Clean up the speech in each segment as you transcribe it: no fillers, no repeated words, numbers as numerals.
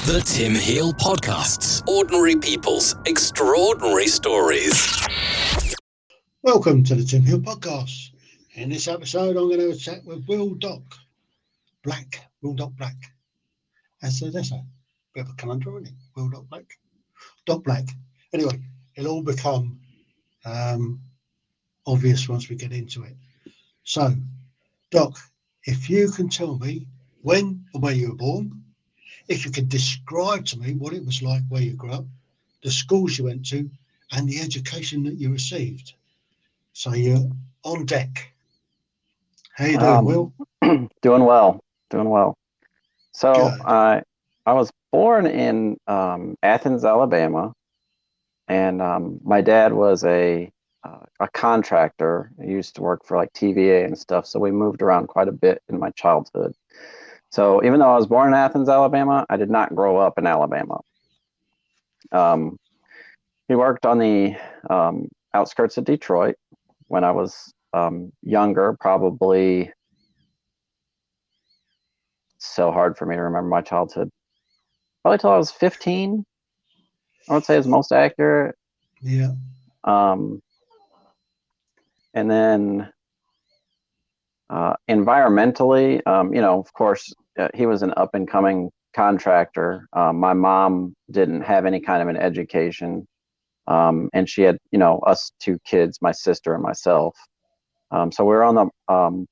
The Tim Heale Podcasts. Ordinary people's extraordinary stories. Welcome to the Tim Heale Podcast. In this episode, I'm going to have a chat with Will Doc Black. That's a bit of a conundrum, isn't it? Will Doc Black. Doc Black. Anyway, it'll all become obvious once we get into it. So, Doc, if you can tell me when and where you were born, if you could describe to me what it was like where you grew up, the schools you went to, and the education that you received. So you're on deck. How you doing, Will? Doing well. So Good. I was born in Athens, Alabama, and my dad was a contractor. He used to work for like TVA and stuff, so we moved around quite a bit in my childhood. So even though I was born in Athens, Alabama, I did not grow up in Alabama. He worked on the outskirts of Detroit when I was younger, probably. So hard for me to remember my childhood. Probably till I was 15, I would say is most accurate. Yeah. And then environmentally, of course, he was an up and coming contractor. My mom didn't have any kind of an education. And she had, us two kids, my sister and myself. So we were on the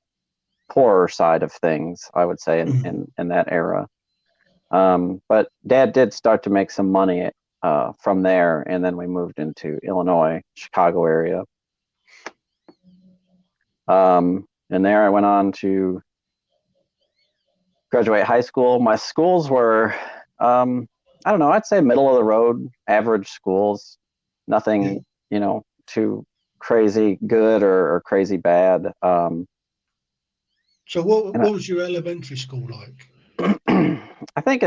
poorer side of things, I would say, in that era. But Dad did start to make some money from there, and then we moved into Illinois, Chicago area. And there I went on to graduate high school. My schools were, I'd say middle of the road, average schools. Nothing, too crazy good or crazy bad. So what was your elementary school like? I think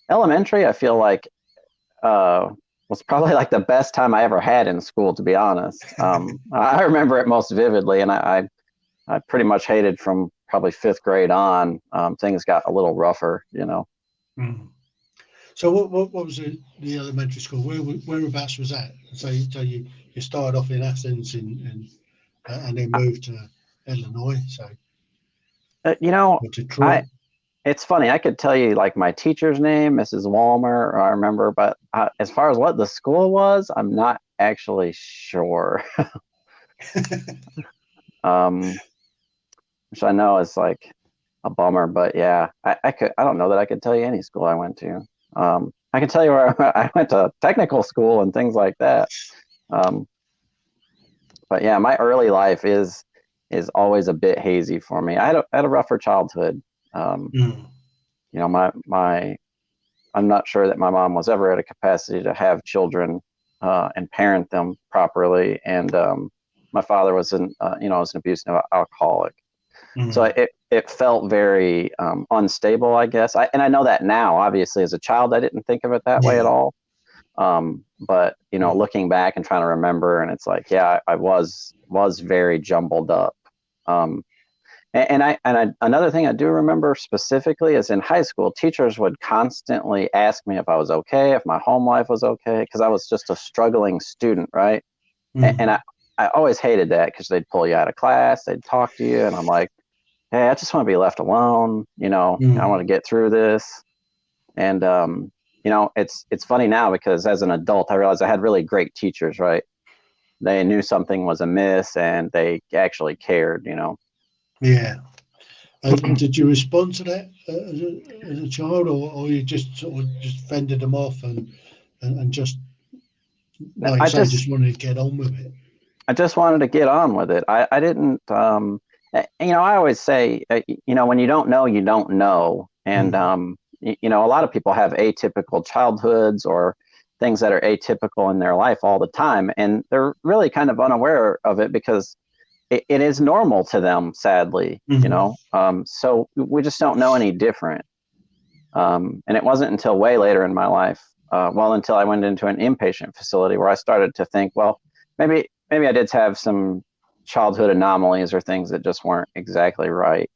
elementary, I feel like was probably like the best time I ever had in school, to be honest. I remember it most vividly, and I pretty much hated from probably fifth grade on. Things got a little rougher, So what was the elementary school? Whereabouts was that? So you started off in Athens and then moved to Illinois. So Detroit. It's funny. I could tell you like my teacher's name, Mrs. Walmer, I remember, but as far as what the school was, I'm not actually sure. Which I know is like a bummer, but yeah, I don't know that I could tell you any school I went to. I can tell you where I went to technical school and things like that. But yeah, my early life is always a bit hazy for me. I had a rougher childhood. I'm not sure that my mom was ever at a capacity to have children and parent them properly. And my father was was an abusive alcoholic. So it felt very unstable, I guess. I know that now. Obviously, as a child, I didn't think of it that way at all. But looking back and trying to remember, and it's like, yeah, I was very jumbled up. Another thing I do remember specifically is in high school, teachers would constantly ask me if I was okay, if my home life was okay, because I was just a struggling student, right? And I always hated that because they'd pull you out of class, they'd talk to you, and I'm like, hey, I just want to be left alone. I want to get through this. And it's funny now because as an adult, I realized I had really great teachers, right? They knew something was amiss and they actually cared, Yeah. And did you respond to that as a child, or you just sort of just fended them off and just, like you say, just wanted to get on with it? I just wanted to get on with it. I didn't, I always say, when you don't know, you don't know. And, a lot of people have atypical childhoods or things that are atypical in their life all the time. And they're really kind of unaware of it because it is normal to them, sadly, so we just don't know any different. And it wasn't until way later in my life, until I went into an inpatient facility where I started to think, well, maybe I did have some childhood anomalies or things that just weren't exactly right.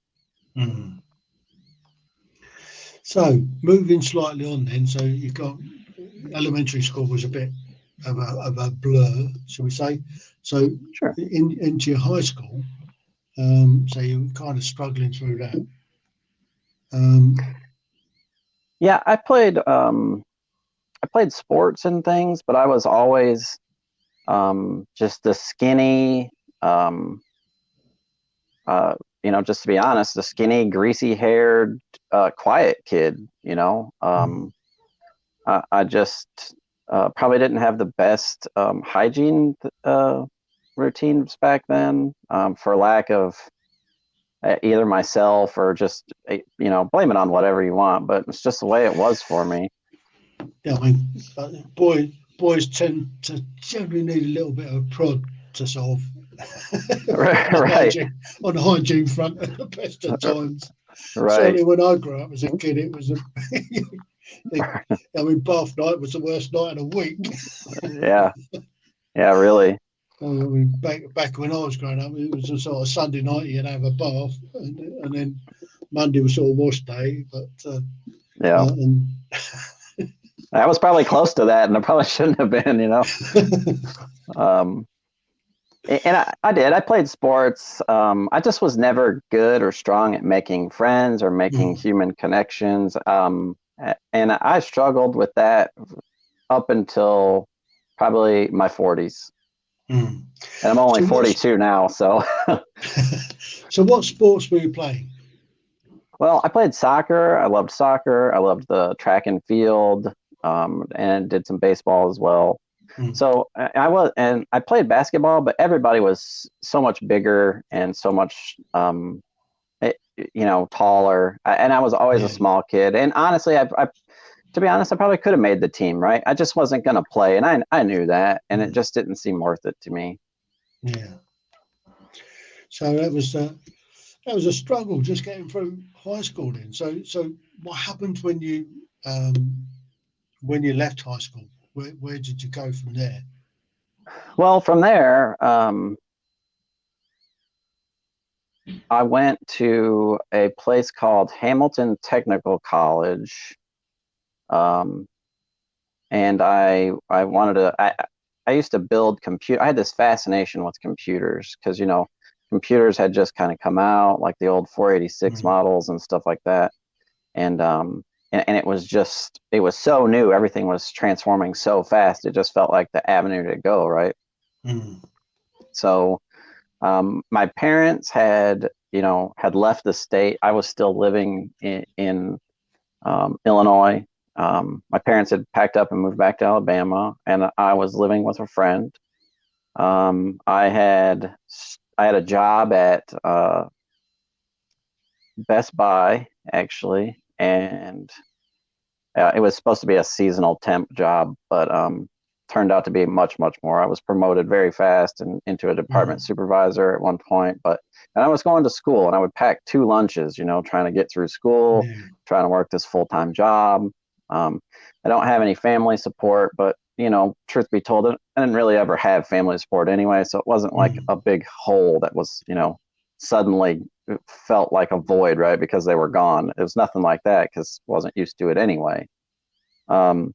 So moving slightly on then, so you got elementary school was a bit of a blur, shall we say? So Sure. into your high school, so you were kind of struggling through that. Yeah, I played sports and things, but I was always just the skinny, um, just to be honest, the skinny, greasy-haired, quiet kid. I just probably didn't have the best hygiene routines back then, for lack of either myself or just blame it on whatever you want, but it's just the way it was for me. Yeah, I mean, boys tend to generally need a little bit of prod to solve Right, on the hygiene front at the best of times. right. Certainly, when I grew up as a kid, it was I mean, bath night was the worst night in a week. Yeah, yeah, really. I mean, back when I was growing up, it was a sort of Sunday night you'd have a bath, and then Monday was sort of wash day. But Yeah, and I was probably close to that, and I probably shouldn't have been. Um, and I did. I played sports. I just was never good or strong at making friends or making human connections. And I struggled with that up until probably my 40s. Mm. And I'm only So 42 now, so. so what sports were you playing? Well, I played soccer. I loved soccer. I loved the track and field, and did some baseball as well. Mm. So and I played basketball, but everybody was so much bigger and so much, taller. And I was always a Yeah, small kid. And honestly, to be honest, I probably could have made the team, right? I just wasn't going to play, and I knew that, and it just didn't seem worth it to me. yeah. So that was a struggle just getting through high school then. So what happened when you left high school? Where did you go from there? Well, from there, I went to a place called Hamilton Technical College, um, and I wanted to. I used to build computer. I had this fascination with computers because computers had just kind of come out, like the old 486 Mm, models and stuff like that, and it was so new. Everything was transforming so fast. It just felt like the avenue to go, right? mm, So my parents had left the state. I was still living in Illinois. My parents had packed up and moved back to Alabama, and I was living with a friend. I had a job at Best Buy, actually, and it was supposed to be a seasonal temp job, but turned out to be much, much more. I was promoted very fast and into a department mm, supervisor at one point, and I was going to school, and I would pack 2 lunches, trying to get through school, yeah, trying to work this full-time job. Um, I don't have any family support, but truth be told, I didn't really ever have family support anyway, so it wasn't like mm, a big hole that was, suddenly felt like a void, right? Because they were gone. It was nothing like that because I wasn't used to it anyway. Um,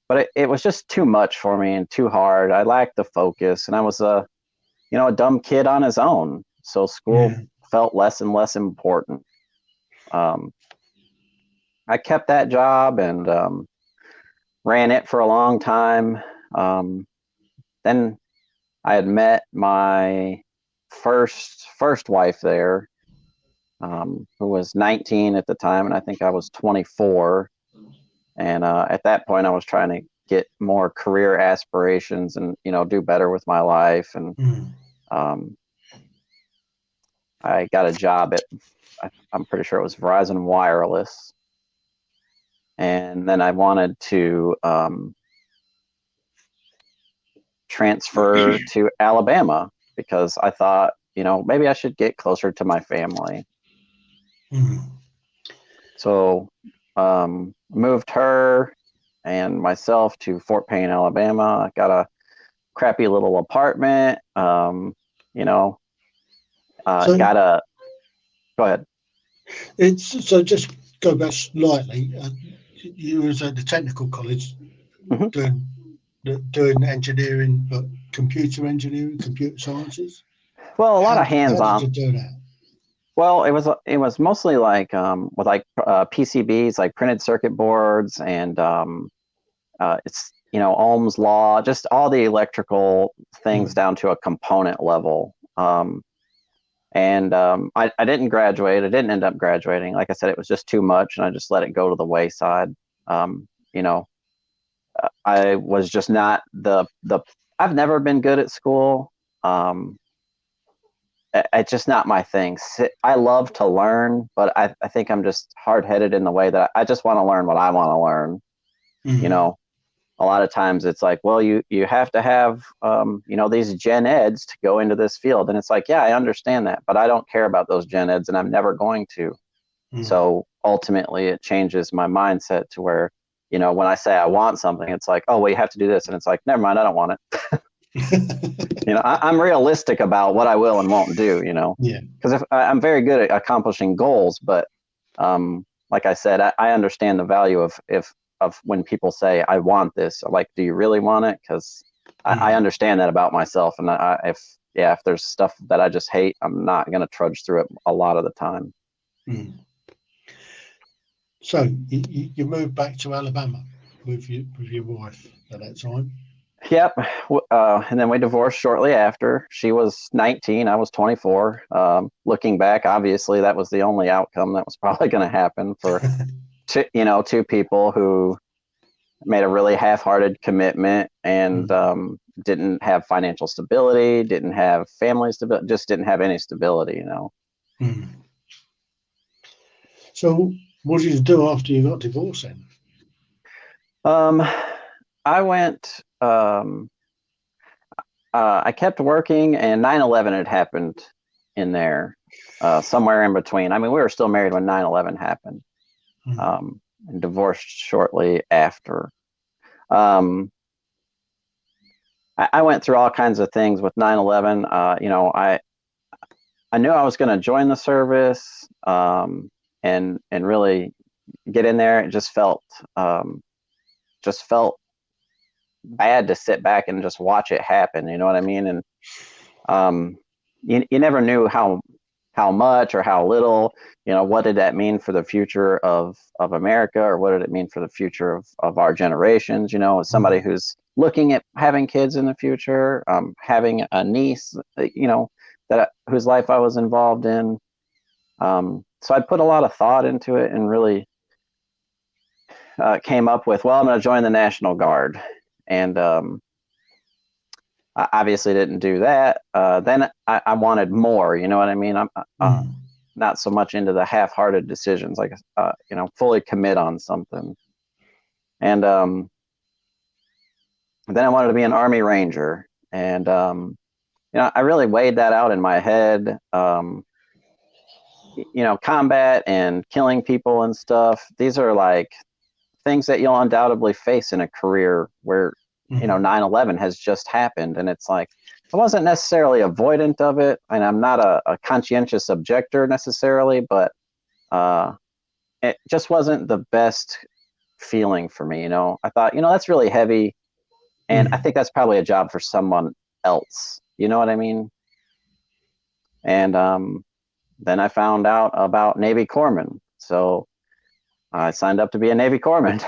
but it was just too much for me and too hard. I lacked the focus, and I was a dumb kid on his own. So school yeah. felt less and less important. Um, I kept that job and ran it for a long time. Um, then I had met my first wife there, who was 19 at the time, and I think I was 24. And at that point, I was trying to get more career aspirations and do better with my life. And Mm. um, I got a job at I'm pretty sure it was Verizon Wireless, and then I wanted to transfer to Alabama because I thought maybe I should get closer to my family. Mm. So moved her and myself to Fort Payne, Alabama. I got a crappy little apartment. You know, So got a. Go ahead. it's so just go back slightly. You was at the technical college Mhm. doing engineering, but computer engineering, computer sciences. Well, a lot of How did hands-on. you do that? Well, it was mostly like with like PCBs, like printed circuit boards, and it's Ohm's law, just all the electrical things down to a component level. I didn't graduate. I didn't end up graduating. Like I said, it was just too much, and I just let it go to the wayside. Um, you know, I was just not the. I've never been good at school. Um, it's just not my thing. I love to learn, but I think I'm just hard headed in the way that I just want to learn what I want to learn. You Mm. know, a lot of times it's like, well, you have to have these gen eds to go into this field, and it's like, yeah, I understand that, but I don't care about those gen eds, and I'm never going to. Mm. So ultimately, it changes my mindset to where, when I say I want something, it's like, oh, well, you have to do this, and it's like, never mind, I don't want it. I'm realistic about what I will and won't do. Yeah. Because if I'm very good at accomplishing goals, but like I said, I understand the value of when people say I want this. Like, do you really want it? Because I understand that about myself, and if there's stuff that I just hate, I'm not going to trudge through it a lot of the time. Mm. So you moved back to Alabama with your wife at that time. Yep. And then we divorced shortly after. She was 19. I was 24. Looking back, obviously, that was the only outcome that was probably going to happen for two people who made a really half-hearted commitment and didn't have financial stability, didn't have family stability, just didn't have any stability. Mm. So what did you do after you got divorced then? I went. I kept working, and 9/11 had happened in there, somewhere in between. I mean, we were still married when 9/11 happened, and divorced shortly after. Um, I went through all kinds of things with 9/11. I knew I was going to join the service, and really get in there. It just felt bad to sit back and just watch it happen. You know what I mean? And you never knew how much or how little. What did that mean for the future of America, or what did it mean for the future of our generations? As somebody who's looking at having kids in the future, having a niece, whose life I was involved in. So I put a lot of thought into it, and really came up with, well, I'm going to join the National Guard. And I obviously didn't do that. Then I wanted more. You know what I mean? I'm not so much into the half-hearted decisions, like fully commit on something. And then I wanted to be an Army Ranger, and I really weighed that out in my head. Combat and killing people and stuff, these are like things that you'll undoubtedly face in a career where 9/11 has just happened. And it's like, I wasn't necessarily avoidant of it, and I'm not a conscientious objector necessarily, but it just wasn't the best feeling for me. I thought, that's really heavy, and I think that's probably a job for someone else. You know what I mean? And then I found out about Navy corpsmen, so I signed up to be a Navy corpsman.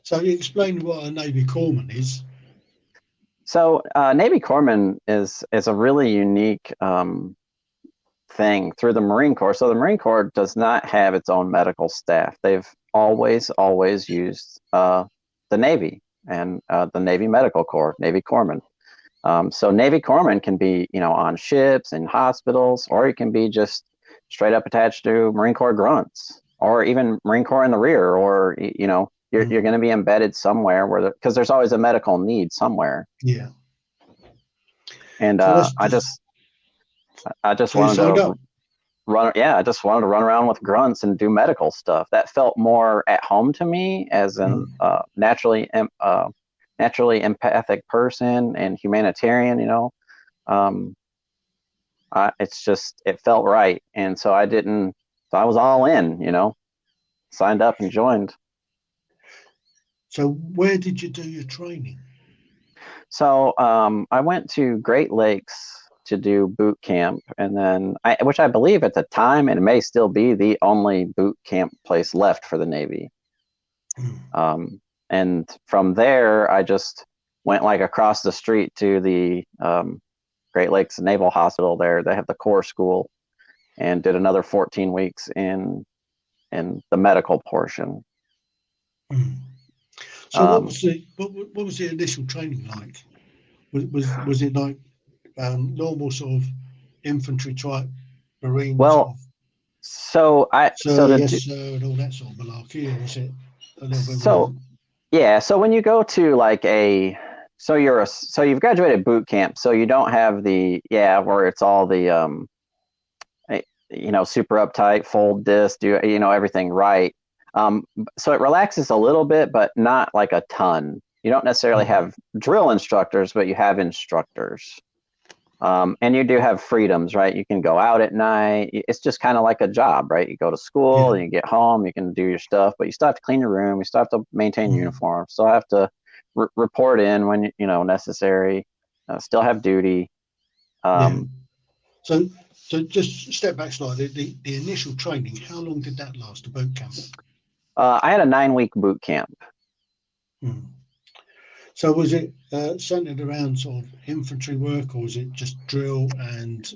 So you explained what a Navy corpsman is. So Navy corpsman is a really unique thing through the Marine Corps. So the Marine Corps does not have its own medical staff. They've always used the Navy and the Navy Medical Corps, Navy corpsman. So Navy corpsman can be, on ships and hospitals, or it can be just straight up attached to Marine Corps grunts, or even Marine Corps in the rear, or you're going to be embedded somewhere because there's always a medical need somewhere. Yeah. And so I just so wanted to run. Yeah, I just wanted to run around with grunts and do medical stuff. That felt more at home to me as an naturally empathic person and humanitarian. It felt right, and so I didn't So I was all in, signed up and joined. So where did you do your training? So I went to Great Lakes to do boot camp, and then which I believe at the time, and it may still be the only boot camp place left for the Navy. And from there, I just went like across the street to the Great Lakes Naval Hospital there. They have the Corps School, and did another 14 weeks in the medical portion. So what was the initial training like? Was it like normal sort of infantry type marine? Well, sir, yes, sir, and all that sort of malarkey, or was it a little bit more? Yeah, so when you go to like so you've graduated boot camp, so you don't have where it's all the super uptight, fold this, do everything right. So it relaxes a little bit, but not like a ton. You don't necessarily have drill instructors, but you have instructors. And you do have freedoms, right? You can go out at night. It's just kind of like a job, right? You go to school and you get home, you can do your stuff, but you still have to clean your room. You still have to maintain uniform. Still have to report in when, necessary. Still have duty. So just step back slightly. The initial training, how long did that last, the boot camp? I had a 9-week boot camp. So was it centered around sort of infantry work, or was it just drill and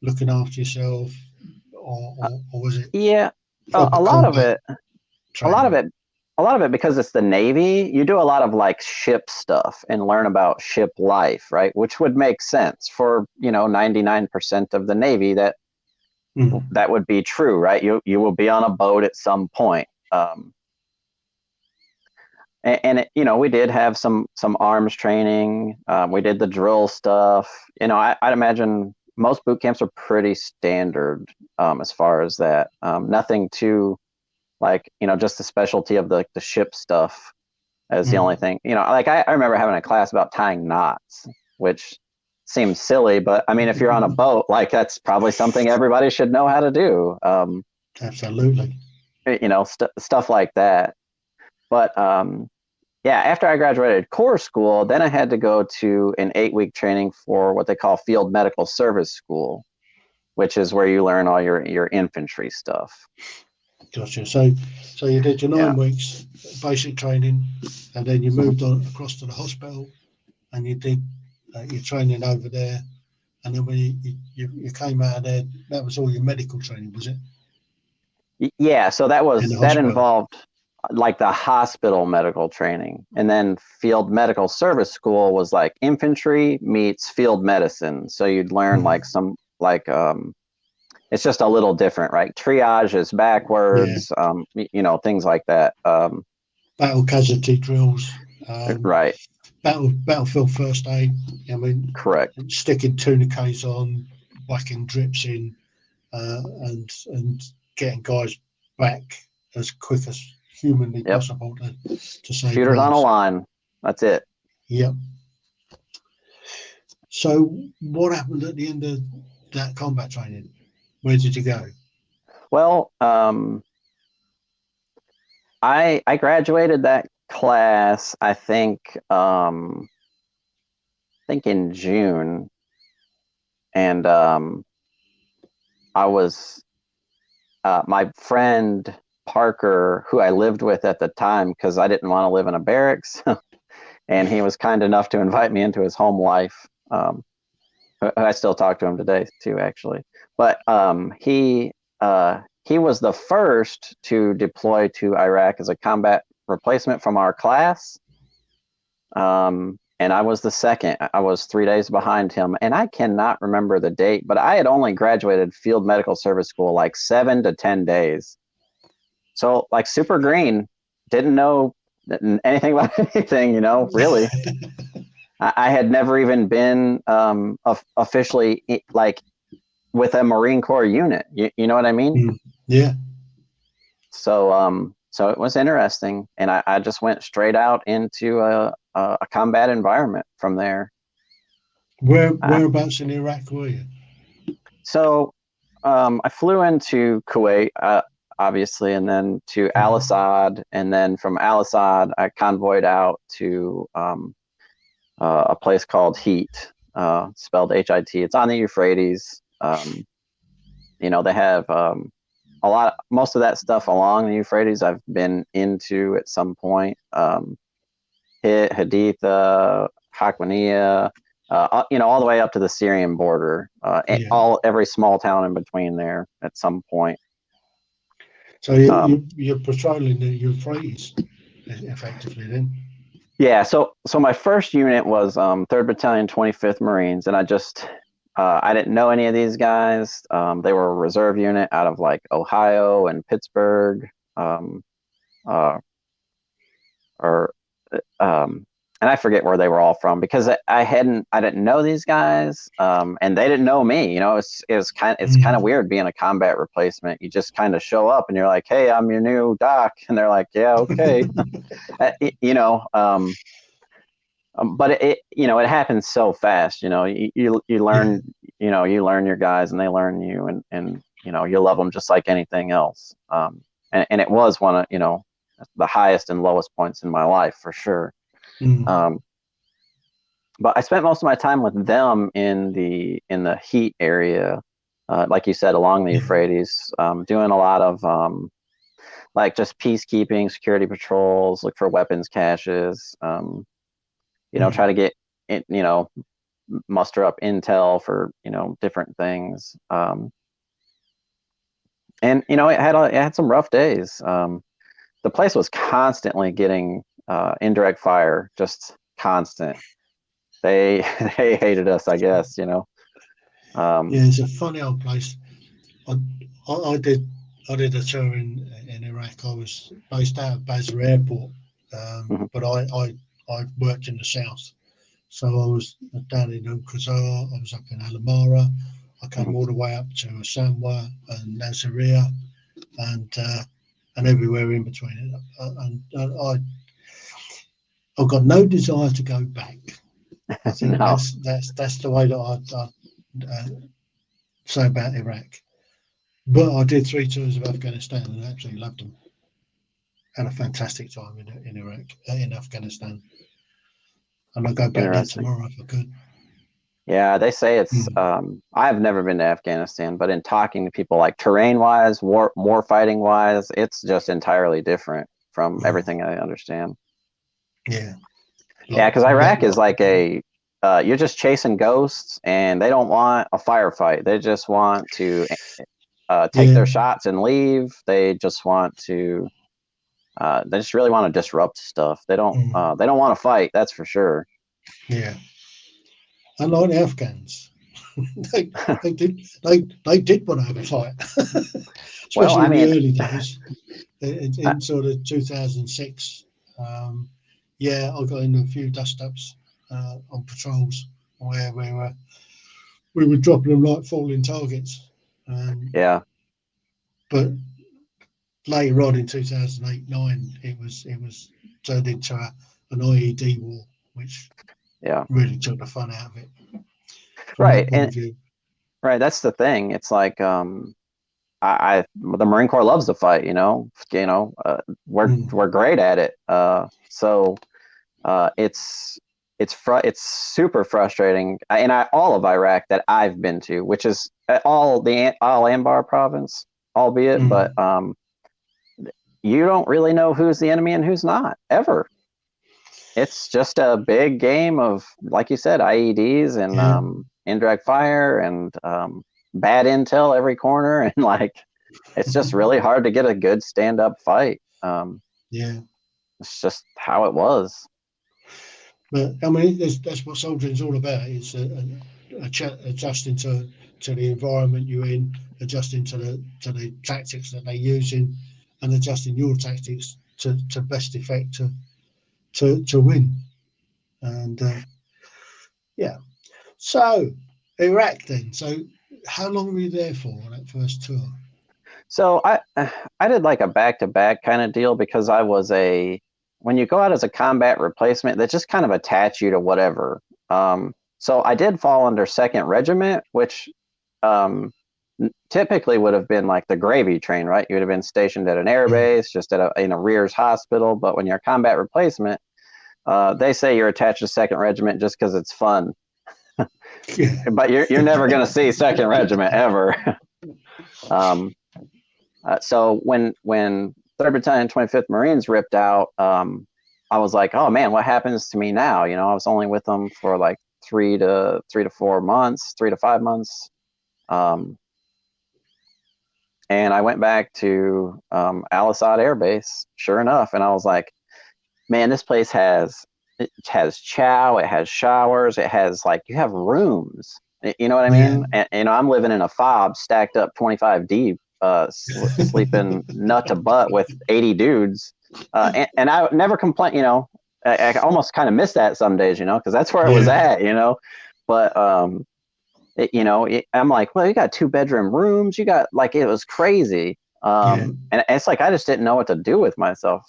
looking after yourself, or was it? Yeah, a lot of it. A lot of it, because it's the Navy, you do a lot of like ship stuff and learn about ship life, right? Which would make sense for 99% of the Navy. That would be true, right? You will be on a boat at some point. And we did have some arms training. We did the drill stuff. I'd imagine most boot camps are pretty standard as far as that. Nothing too like, just the specialty of the ship stuff as the only thing. Like I remember having a class about tying knots, which seems silly, but I mean, if you're on a boat, like that's probably something everybody should know how to do. Absolutely. Stuff like that. But after I graduated Corps School, then I had to go to an 8-week training for what they call Field Medical Service School, which is where you learn all your infantry stuff. Gotcha. So you did your 9 weeks basic training, and then you moved on across to the hospital, and you did your training over there. And then when you came out of there, that was all your medical training, was it? Yeah. So that involved like the hospital medical training, and then Field Medical Service School was like infantry meets field medicine. So you'd learn like some it's just a little different, right? Triage is backwards, things like that. Battle casualty drills, right? Battlefield first aid. I mean, correct. Sticking tourniquets on, whacking drips in, and getting guys back as quick as humanly possible to save shooters lives. on a line. That's it. Yep. So what happened at the end of that combat training? Where did you go? Well, I graduated that class, I think in June, and I was my friend Parker, who I lived with at the time because I didn't want to live in a barracks, and he was kind enough to invite me into his home life. I still talk to him today too, actually. But he was the first to deploy to Iraq as a combat replacement from our class. And I was the second. I was 3 days behind him. And I cannot remember the date, but I had only graduated Field Medical Service School like 7 to 10 days. So like super green, didn't know anything about anything, really. I had never even been officially like with a Marine Corps unit. You know what I mean? Yeah. So it was interesting, and I just went straight out into a combat environment from there. Whereabouts in Iraq were you? So I flew into Kuwait, obviously, and then to Al Asad, and then from Al Asad, I convoyed out to a place called Heat, spelled H-I-T. It's on the Euphrates. They have most of that stuff along the Euphrates I've been into at some point. Haditha, Hakwaniya, all the way up to the Syrian border, every small town in between there at some point. So you're patrolling the Euphrates effectively then? Yeah, so my first unit was 3rd Battalion, 25th Marines, and I didn't know any of these guys. They were a reserve unit out of like Ohio and Pittsburgh, and I forget where they were all from because I didn't know these guys, and they didn't know me. It's kind of weird being a combat replacement. You just kind of show up and you're like, "Hey, I'm your new doc," and they're like, "Yeah, okay," but it happens so fast. You learn, you learn your guys and they learn you, and you love them just like anything else. And it was one of the highest and lowest points in my life for sure. But I spent most of my time with them in the Heat area, like you said, along the Euphrates, doing a lot of like just peacekeeping, security patrols, look for weapons caches, try to get it, muster up intel for different things. And it had some rough days. The place was constantly getting indirect fire, just constant. They hated us, I guess. It's a funny old place. I did a tour in Iraq. I was based out of Basra Airport, but I worked in the south. So I was down in Qazar, I was up in Al Amara, I came all the way up to Samwa and Nasiriyah, and everywhere in between. And I've got no desire to go back. I think that's the way that I say about Iraq. But I did 3 tours of Afghanistan and absolutely loved them. Had a fantastic time in Iraq, in Afghanistan. And I'll go back there tomorrow if I could. Yeah, they say it's. I've never been to Afghanistan, but in talking to people, like terrain-wise, war fighting-wise, it's just entirely different from everything I understand. Yeah. Because Iraq is like you're just chasing ghosts, and they don't want a firefight. They just want to take their shots and leave. They just want to. They just really want to disrupt stuff. They don't. They don't want to fight. That's for sure. Yeah. Unlike the Afghans, they did want to have a fight, especially in the early days, in sort of 2006. I got in a few dust-ups on patrols where we were dropping them like falling targets. But later on in 2008-9, it was turned into an IED war, which really took the fun out of it. Right, right. That's the thing. It's like the Marine Corps loves to fight. We're great at it. So it's super frustrating. And all of Iraq that I've been to, which is all Anbar province, albeit, but you don't really know who's the enemy and who's not ever. It's just a big game of, like you said, IEDs and indirect fire and bad intel every corner, and like it's just really hard to get a good stand-up fight. It's just how it was. But I mean, that's what soldiering is all about. It's adjusting to the environment you're in, adjusting to the tactics that they're using, and adjusting your tactics to best effect to win. And so Iraq then. So how long were you there for on that first tour? So I did like a back-to-back kind of deal because I was when you go out as a combat replacement, they just kind of attach you to whatever. So I did fall under 2nd Regiment, which typically would have been like the gravy train, right? You would have been stationed at an air base, just in a Rears hospital. But when you're a combat replacement, they say you're attached to 2nd Regiment just because it's fun. Yeah. But you're never going to see 2nd Regiment ever. So when 3rd Battalion, 25th Marines ripped out, I was like, oh man, what happens to me now? You know, I was only with them for like 3 to 4 months, 3 to 5 months. And I went back to Al Assad Air Base, sure enough, and I was like, man, this place has chow, it has showers, it has like, you have rooms. You know what I mean? Yeah. And I'm living in a fob stacked up 25 deep, sleeping nut to butt with 80 dudes. And I never complain, you know, I almost kind of miss that some days, you know, because that's where I was at, you know. But I'm like, well, you got 2-bedroom rooms, you got, like, it was crazy. And it's like I just didn't know what to do with myself.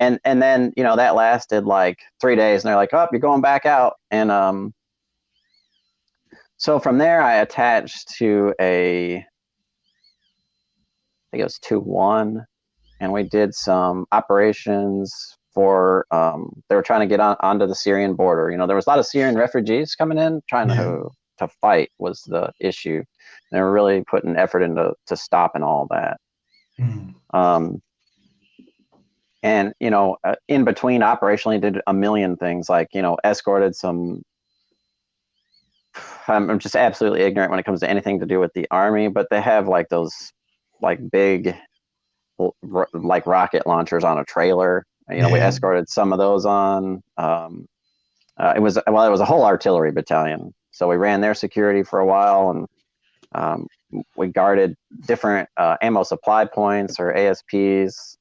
And then, you know, that lasted like 3 days, and they're like, oh, you're going back out. And so from there, I attached to I think it was 2-1, and we did some operations for, they were trying to get onto the Syrian border. You know, there was a lot of Syrian refugees coming in, trying to fight was the issue. And they were really putting effort into stopping all that. And, you know, in between, operationally did a million things, like, you know, escorted some, I'm just absolutely ignorant when it comes to anything to do with the Army, but they have like those like big like rocket launchers on a trailer. You know, we escorted some of those on. It was a whole artillery battalion, so we ran their security for a while, and we guarded different ammo supply points, or ASPs.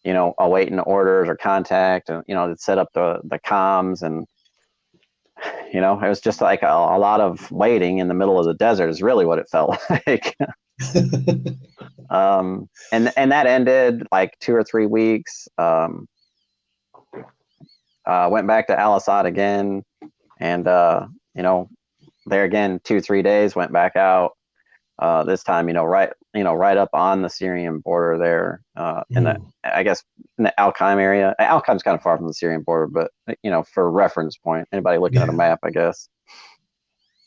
You know, awaiting orders or contact, and, you know, to set up the comms. And, you know, it was just like a lot of waiting in the middle of the desert is really what it felt like. And that ended like 2 or 3 weeks. Went back to Al Assad again, and you know, there again 2-3 days, went back out. This time, you know, right up on the Syrian border there, in the, I guess, in the Al Qaim area. Al Qaim's kind of far from the Syrian border, but, you know, for reference point, anybody looking at a map, I guess.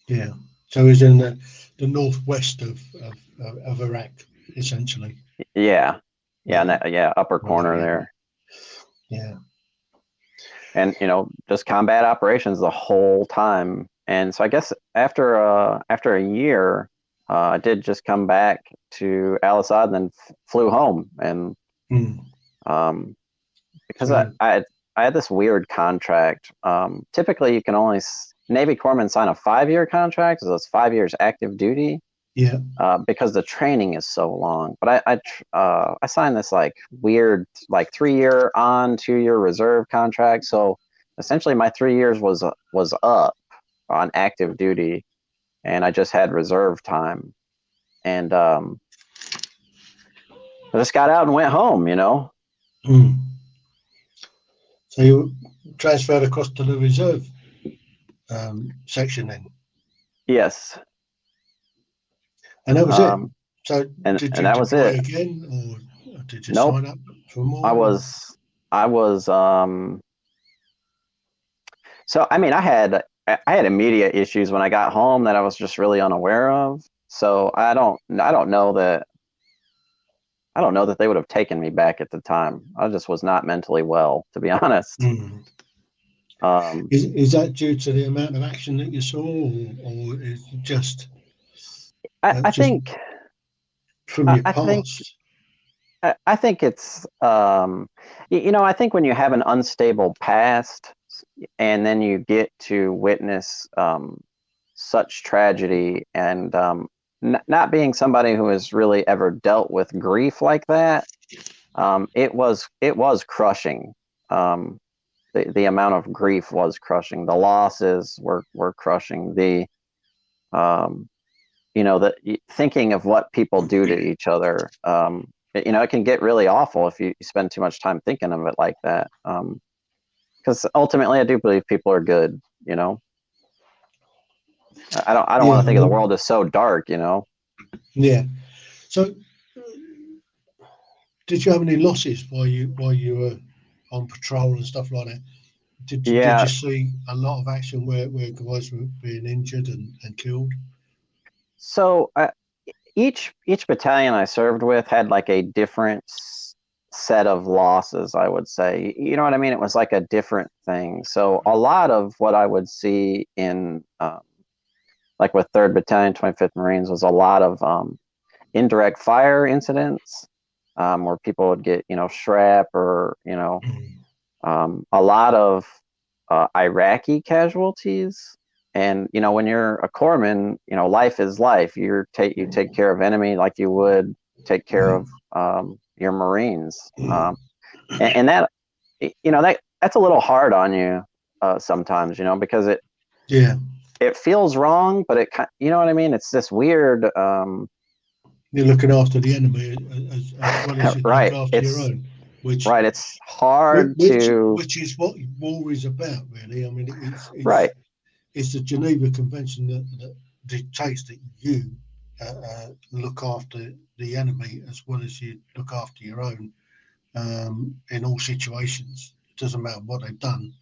Yeah. So it's in the northwest of Iraq, essentially. Yeah. In that, upper corner there. Yeah. And, you know, just combat operations the whole time. And so I guess after a year, I did just come back to Al Assad and then flew home. And because I had this weird contract. Typically, you can only Navy corpsmen sign a 5-year contract, so it's 5 years active duty. Yeah. Because the training is so long. But I signed this like weird, like 3-year on, 2-year reserve contract. So essentially, my 3 years was up on active duty, and I just had reserve time. And I just got out and went home, you know. So you transferred across to the reserve section then? Yes. And that was it. So and did you that was deploy it again, or did you Nope. sign up for more? I was so I mean, I had immediate issues when I got home that I was just really unaware of. So I don't know that they would have taken me back at the time. I just was not mentally well, to be honest. Is that due to the amount of action that you saw, or is it just? I think from your past. I think it's you know, I think when you have an unstable past and then you get to witness such tragedy, and not being somebody who has really ever dealt with grief like that, it was crushing. The amount of grief was crushing. The losses were crushing. The you know, the thinking of what people do to each other. You know, it can get really awful if you spend too much time thinking of it like that. Because ultimately, I do believe people are good, you know. I don't Yeah, want to I think of the mean, world as so dark, yeah. So, did you have any losses while you were on patrol and stuff like that? Did you Yeah. see a lot of action where guys were being injured and killed? So each battalion I served with had like a different set of losses, I would say. You know what I mean? It was like a different thing. So a lot of what I would see in like with 3rd Battalion, 25th Marines was a lot of indirect fire incidents where people would get, shrap or, a lot of Iraqi casualties. And when you're a corpsman, life is life. You take care of enemy like you would take care of your Marines, and that that's a little hard on you sometimes, because Yeah, it feels wrong, but you know what I mean. It's this weird, you're looking after the enemy as well as you look right? after your It's own, which right. It's hard to which is what war is about, really. I mean, right, it's the Geneva Convention that dictates that you look after the enemy as well as you look after your own in all situations. It doesn't matter what they've done.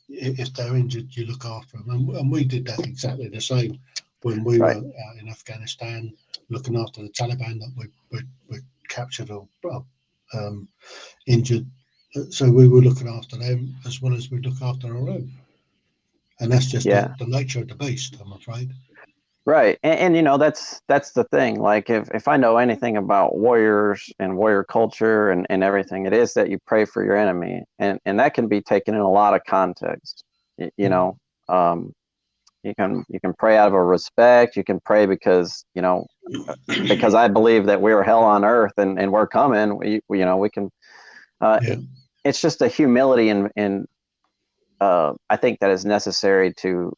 If they're injured, you look after them, and we did that exactly the same when we were right. out in Afghanistan, looking after the Taliban that we captured or injured. So we were looking after them as well as we look after our own, and that's just Yeah. the nature of the beast, I'm afraid. Right. And that's the thing. Like if I know anything about warriors and warrior culture and everything, it is that you pray for your enemy. And that can be taken in a lot of context. Um, you can pray out of a respect, you can pray because I believe that we're hell on earth and we're coming. We can Yeah, it's just a humility and I think that is necessary to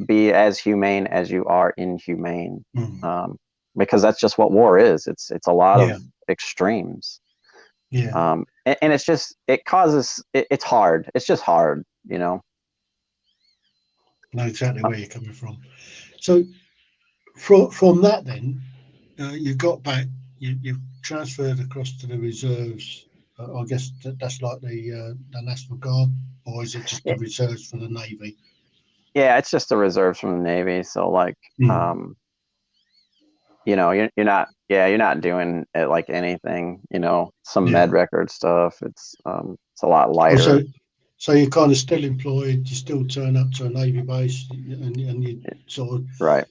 be as humane as you are inhumane, mm. because that's just what war is. It's a lot Yeah, of extremes, yeah. and it causes it's hard. It's just hard, Know exactly where you're coming from. So from that, then you got back. You transferred across to the reserves. I guess that's like the National Guard, or is it just the It- reserves for the Navy? yeah, it's just the reserves from the Navy. So like, Mm. you're not doing it like anything, some Yeah. med record stuff. It's a lot Oh, lighter. so you're kind of still employed. You still turn up to a Navy base, and you sort of Right,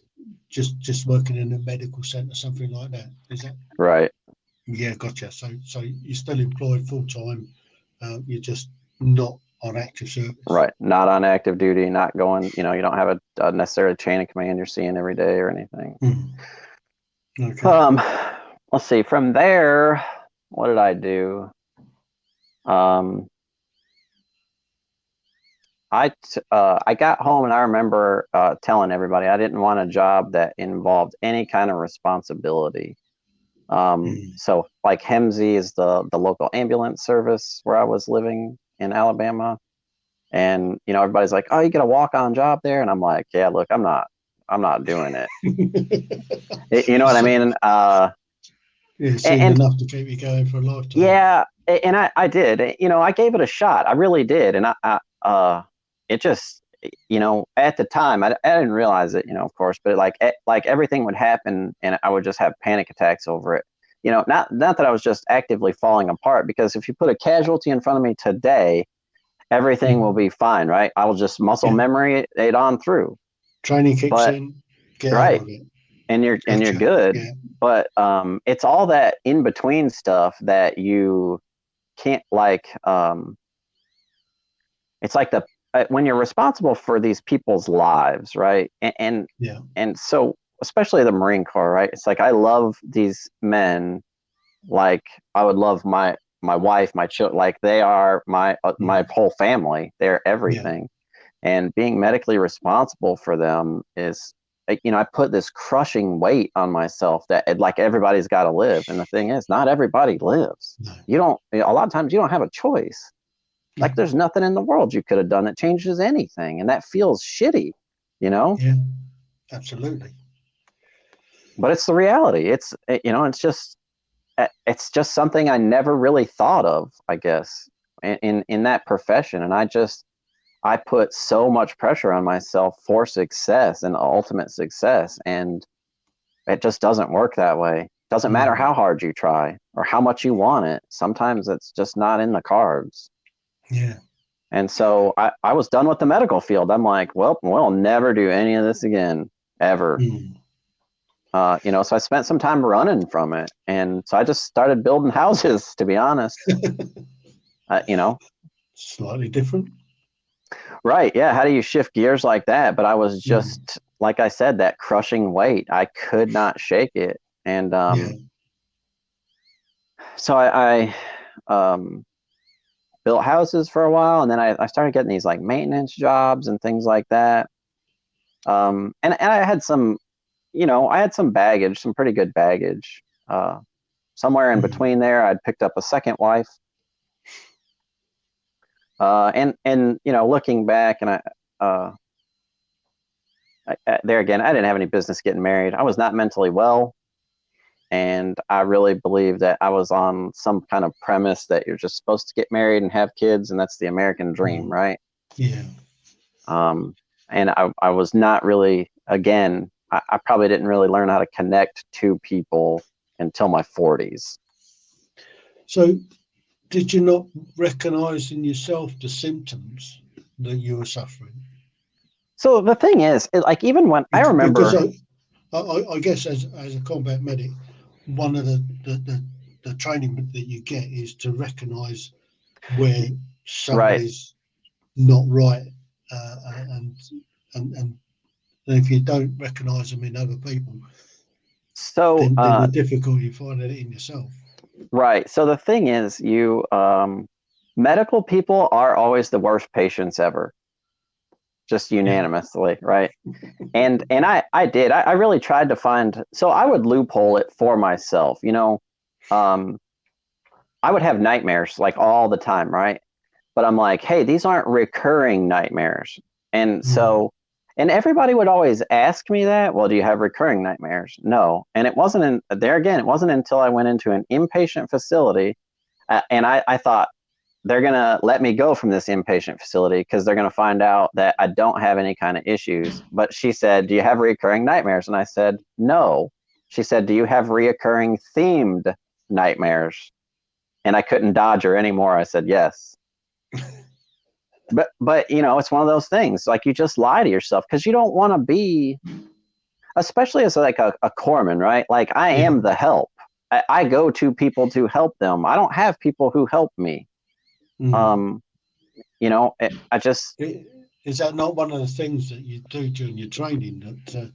just working in a medical centre, something like that. Is that? right, Yeah, gotcha. So you're still employed full time. You're just not on active service. right. Not on active duty, not going, you don't have a necessarily chain of command you're seeing every day or anything. Mm. Okay. Um, let's see. From there, what did I do? Um, I got home and I remember telling everybody I didn't want a job that involved any kind of responsibility. Mm. So like HEMSI is the local ambulance service where I was living in Alabama, and everybody's like, "Oh, you get a walk-on job there," and I'm like, "Yeah, look, I'm not doing it." You know what I It's, mean? yeah, it seemed And enough to keep you going for a lifetime. yeah, and I did. I gave it a shot. I really did, and it just at the time I didn't realize it, of course, but like everything would happen, and I would just have panic attacks over it. Not that I was just actively falling apart, because if you put a casualty in front of me today, everything will Mm. be fine, right? I will just muscle Yeah. memory it on through. Training kicks But in, get on right, with it. and you're Gotcha. good. Yeah. But it's all that in between stuff that you can't it's like the when you're responsible for these people's lives, right? Yeah. And so especially the Marine Corps, right? It's like I love these men like I would love my wife, my children, like they are my Mm. whole family. They're Yeah. everything. And being medically responsible for them is like, I put this crushing weight on myself that like everybody's got to live. And the thing is, not everybody lives. No. You don't, a lot of times you don't have a choice. No. Like there's nothing in the world you could have done that changes anything. And that feels shitty, you know? Yeah, absolutely. But it's the reality. It's just something I never really thought of, I guess, in that profession. And I put so much pressure on myself for success and ultimate success. And it just doesn't work that way. Doesn't matter how hard you try or how much you want it. Sometimes it's just not in the cards. Yeah. And so I was done with the medical field. I'm like, well, we'll never do any of this again, ever. So I spent some time running from it. And so I just started building houses, to be honest. Slightly different. Right. Yeah. How do you shift gears like that? But I was just, like I said, that crushing weight. I could not shake it. And so I built houses for a while. And then I started getting these like maintenance jobs and things like that. And I had some, I had some baggage, some pretty good baggage. Somewhere in between there, I'd picked up a second wife. And looking back, and there again, I didn't have any business getting married. I was not mentally well, and I really believe that I was on some kind of premise that you're just supposed to get married and have kids, and that's the American dream, right? Yeah. And I was not really, again, I probably didn't really learn how to connect to people until my 40s. So did you not recognize in yourself the symptoms that you were suffering? So the thing is, like, even when I remember, because I guess as a combat medic, one of the training that you get is to recognize where somebody's not right, and if you don't recognize them in other people, so then the difficulty finding it in yourself. Right. So the thing is, medical people are always the worst patients ever, just unanimously, right? And I really tried to find, so I would loophole it for myself, I would have nightmares like all the time, right? But I'm like, hey, these aren't recurring nightmares. And so, and everybody would always ask me that, well, do you have recurring nightmares? No. And it wasn't it wasn't until I went into an inpatient facility and I thought, they're going to let me go from this inpatient facility because they're going to find out that I don't have any kind of issues. But she said, do you have recurring nightmares? And I said, no. She said, do you have reoccurring themed nightmares? And I couldn't dodge her anymore. I said, yes. But it's one of those things, like, you just lie to yourself because you don't want to be, especially as like a corpsman, right? Like, I am the help. I go to people to help them. I don't have people who help me. I just, is that not one of the things that you do during your training? That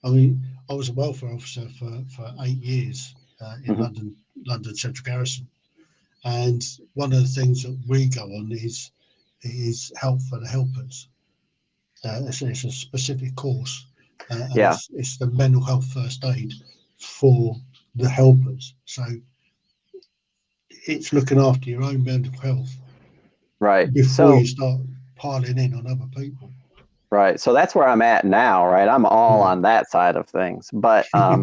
I was a welfare officer for 8 years in London Central Garrison, and one of the things that we go on is help for the helpers. It's a specific course. It's the mental health first aid for the helpers. So it's looking after your own mental health, right, before you start piling in on other people. Right. So that's where I'm at now, right? I'm all on that side of things. But I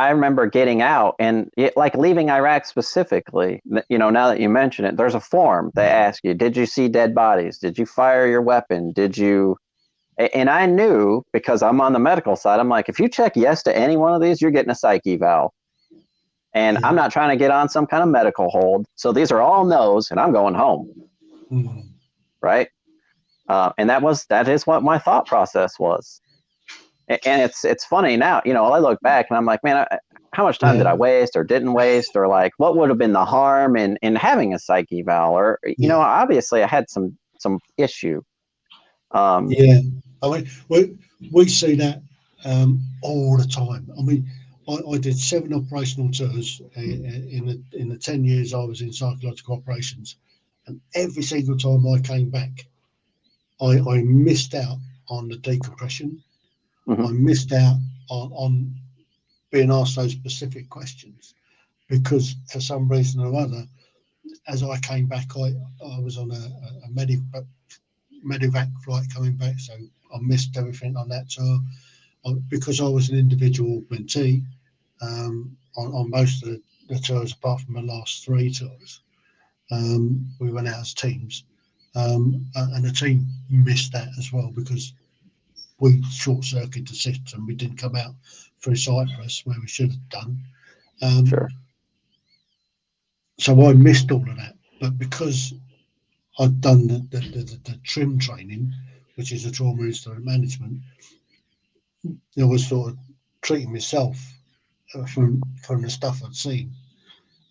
remember getting out and like leaving Iraq specifically, now that you mention it, there's a form they ask you, did you see dead bodies? Did you fire your weapon? And I knew, because I'm on the medical side, I'm like, if you check yes to any one of these, you're getting a psych eval. And I'm not trying to get on some kind of medical hold. So these are all no's and I'm going home. Right. And that is what my thought process was. And it's funny now, I look back and I'm like, man, how much time did I waste or didn't waste, or like, what would have been the harm in having a psych eval, or, obviously I had some issue. We see that all the time. I did 7 operational tours in the 10 years I was in psychological operations, and every single time I came back, I missed out on the decompression. I missed out on being asked those specific questions, because for some reason or other, as I came back, I was on a medical, medevac flight coming back, so I missed everything on that tour. Because I was an individual mentee on most of the tours, apart from the last 3 tours, we went out as teams, and the team missed that as well because we short-circuited the system. We didn't come out through Cyprus where we should have done. Sure. So I missed all of that, but because I'd done the TRIM training, which is the trauma incident management, I was sort of treating myself from the stuff I'd seen,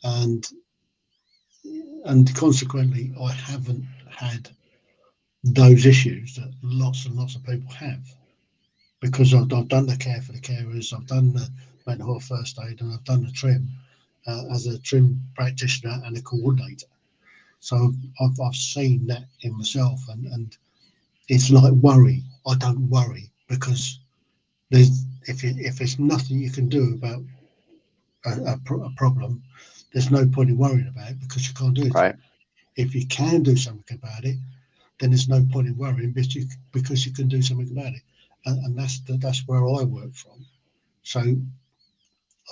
and consequently I haven't had those issues that lots and lots of people have, because I've done the care for the carers, I've done the mental health first aid, and I've done the TRIM as a TRIM practitioner and a coordinator. So I've seen that in myself, and it's like worry. I don't worry because if there's nothing you can do about a problem, there's no point in worrying about it because you can't do it. Right. If you can do something about it, then there's no point in worrying because you can do something about it, and that's where I work from. So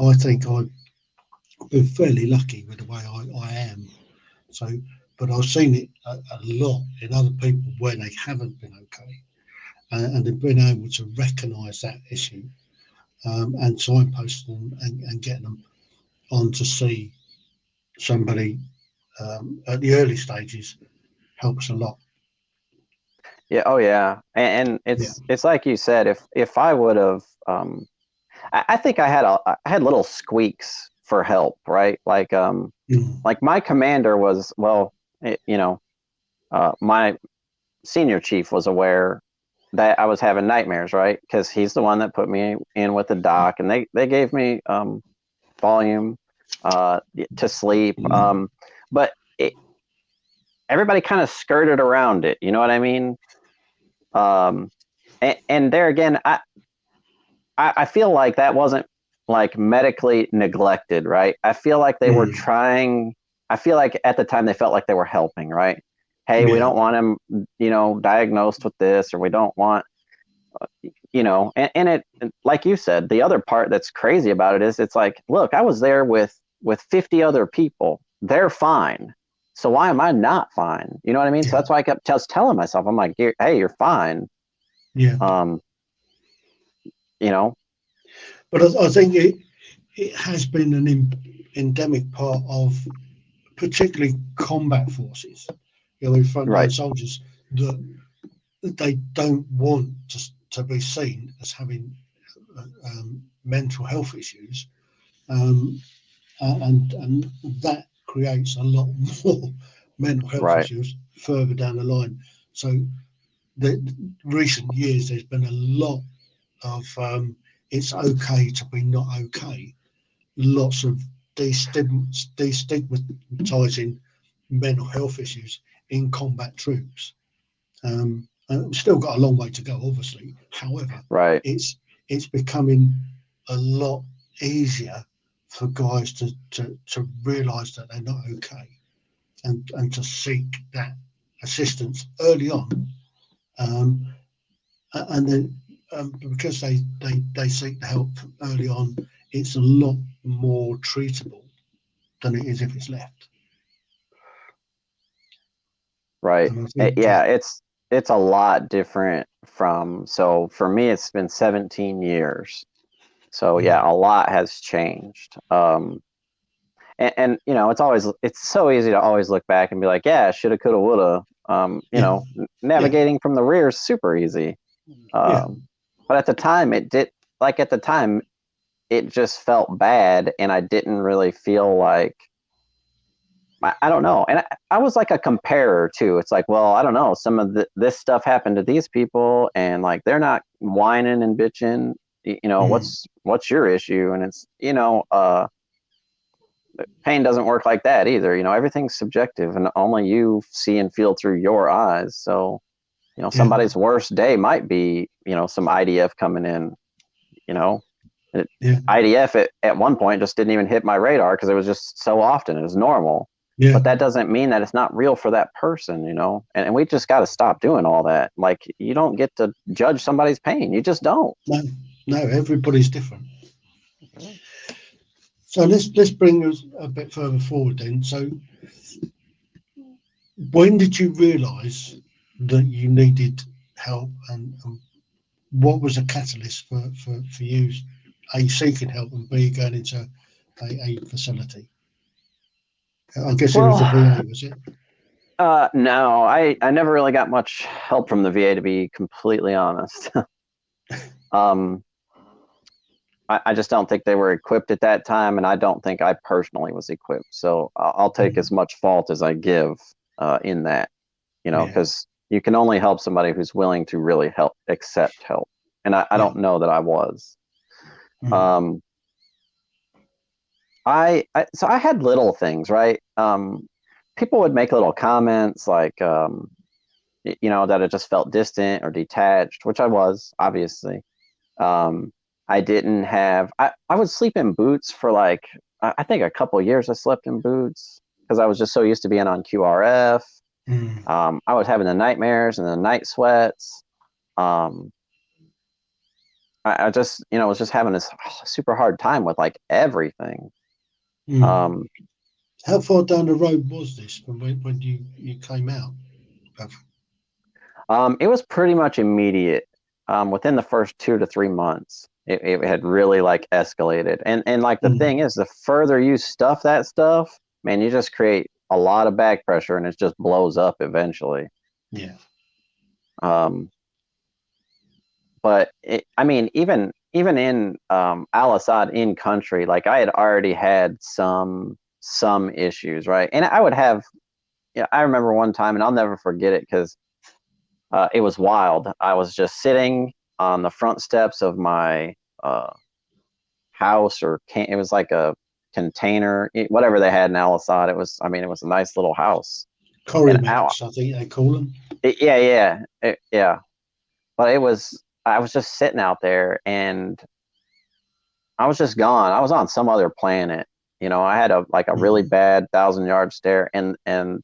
I think I've been fairly lucky with the way I am. So, but I've seen it a lot in other people where they haven't been okay, and they've been able to recognise that issue, and signpost them and get them on to see somebody at the early stages helps a lot. Yeah. Oh yeah. And it's like you said, if I would have, I think I had little squeaks for help, right? Like my commander was, well, my senior chief was aware that I was having nightmares, right? Because he's the one that put me in with the doc, and they gave me volume to sleep, but everybody kind of skirted around it. You know what I mean? And there again, I feel like that wasn't like medically neglected, right? I feel like they were trying. I feel like at the time they felt like they were helping, right? Hey, we don't want him, diagnosed with this, or we don't want, and it, like you said, the other part that's crazy about it is it's like, look, I was there with 50 other people. They're fine. So why am I not fine? You know what I mean? So that's why I kept just telling myself, I'm like, hey, you're fine. Yeah. But I think it has been an endemic part of particularly combat forces, frontline soldiers, that they don't want to be seen as having mental health issues, and that creates a lot more mental health issues further down the line. So the recent years there's been a lot of it's okay to be not okay, lots of destigmatizing mental health issues in combat troops. And we've still got a long way to go, obviously. However, it's becoming a lot easier for guys to realise that they're not okay, and to seek that assistance early on, and then because they seek the help early on, it's a lot more treatable than it is if it's left. Right. Yeah, it's a lot different from, so for me it's been 17 years. So yeah, a lot has changed. And it's so easy to always look back and be like, yeah, shoulda, coulda, woulda. Navigating from the rear is super easy. But at the time it just felt bad, and I didn't really feel like, I don't know. And I was like a comparer too. It's like, well, I don't know. Some of this stuff happened to these people, and like they're not whining and bitching. What's your issue? And it's pain doesn't work like that either. Everything's subjective, and only you see and feel through your eyes. So, somebody's worst day might be some IDF coming in. IDF at one point just didn't even hit my radar because it was just so often. It was normal. Yeah. but that doesn't mean that it's not real for that person, you know? And we just got to stop doing all that. Like, you don't get to judge somebody's pain. You just don't. No, everybody's different. So let's bring us a bit further forward then. So when did you realise that you needed help, and what was a catalyst for you, A, seeking help, and B, going into a facility? I guess it was the Well, VA, was it? no, I never really got much help from the VA, to be completely honest. um, I just don't think they were equipped at that time, and I don't think I personally was equipped. So I'll take as much fault as I give in that, you know, Yeah, because you can only help somebody who's willing to really accept help. And I yeah. don't know that I was. Mm, Um, so I had little things, right? People would make little comments like, you know, that it just felt distant or detached, which I was, obviously. Um, I didn't have, I would sleep in boots for like, I think a couple of years I slept in boots because I was just so used to being on QRF. mm, I was having the nightmares and the night sweats. Um, I just, you know, was just having this super hard time with like everything. mm. Um, How far down the road was this from when you came out? it was pretty much immediate. Within the first 2 to 3 months, it had really like escalated. And like the thing Mm, is, the further you stuff that stuff, man, you just create a lot of back pressure, and it just blows up eventually. yeah. Um, but I mean, even in Al Assad in country, like I had already had some issues, right? And I would have, yeah, I remember one time, and I'll never forget it because it was wild. I was just sitting on the front steps of my house, or it was like a container, whatever they had in Al Assad. It was, I mean, it was a nice little house, and Corrymats, I think they call them. yeah, yeah, yeah. But I was just sitting out there, and I was just gone. I was on some other planet. You know, I had a really Mm, bad 1,000 yard stare, and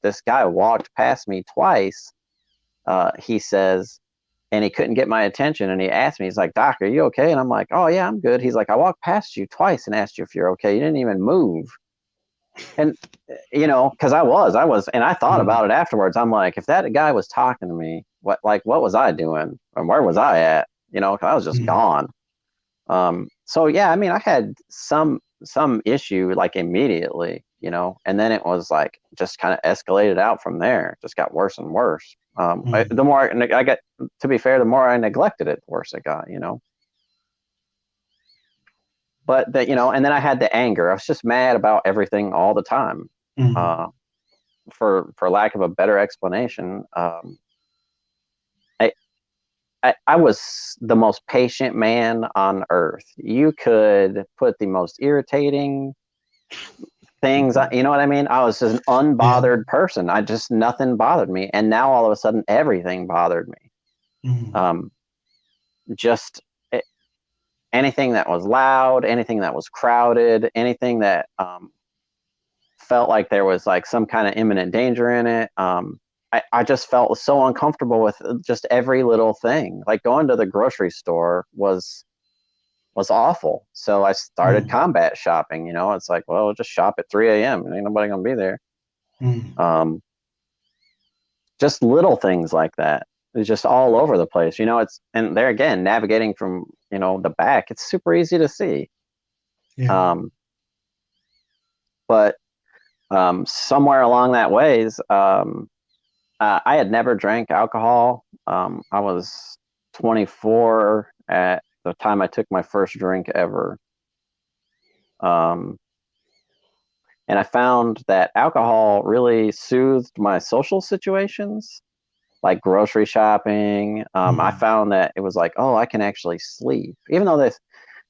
this guy walked past me twice. He says, and he couldn't get my attention, and he asked me, he's like, "Doc, are you okay?" And I'm like, "Oh yeah, I'm good." He's like, "I walked past you twice and asked you if you're okay. You didn't even move." And you know, because I was, and I thought about mm, it afterwards. I'm like, if that guy was talking to me, what was I doing, and where was I at? You know, 'cause I was just mm, gone. So yeah, I mean, I had some issue like immediately, you know, and then it was like just kind of escalated out from there. Just got worse and worse. The mm, more I got, to be fair, the more I neglected it, the worse it got, you know. But that, you know, and then I had the anger. I was just mad about everything all the time. mm, Uh, for lack of a better explanation, I, I was the most patient man on earth. You could put the most irritating things, you know what I mean? I was just an yeah. unbothered person. I just, nothing bothered me. And now all of a sudden, everything bothered me. Mm, Um, just anything that was loud, anything that was crowded, anything that felt like there was like some kind of imminent danger in it. I just felt so uncomfortable with just every little thing. Like going to the grocery store was awful. So I started mm, combat shopping. You know, it's like, well, just shop at 3 a.m. Ain't nobody gonna be there. mm, Um, just little things like that. It's just all over the place. You know, it's, and there again, navigating from, you know, the back, it's super easy to see. yeah. Um, but somewhere along that ways, I had never drank alcohol. I was 24 at the time I took my first drink ever. Um, and I found that alcohol really soothed my social situations, like grocery shopping. I Mm, found that it was like, oh, I can actually sleep, even though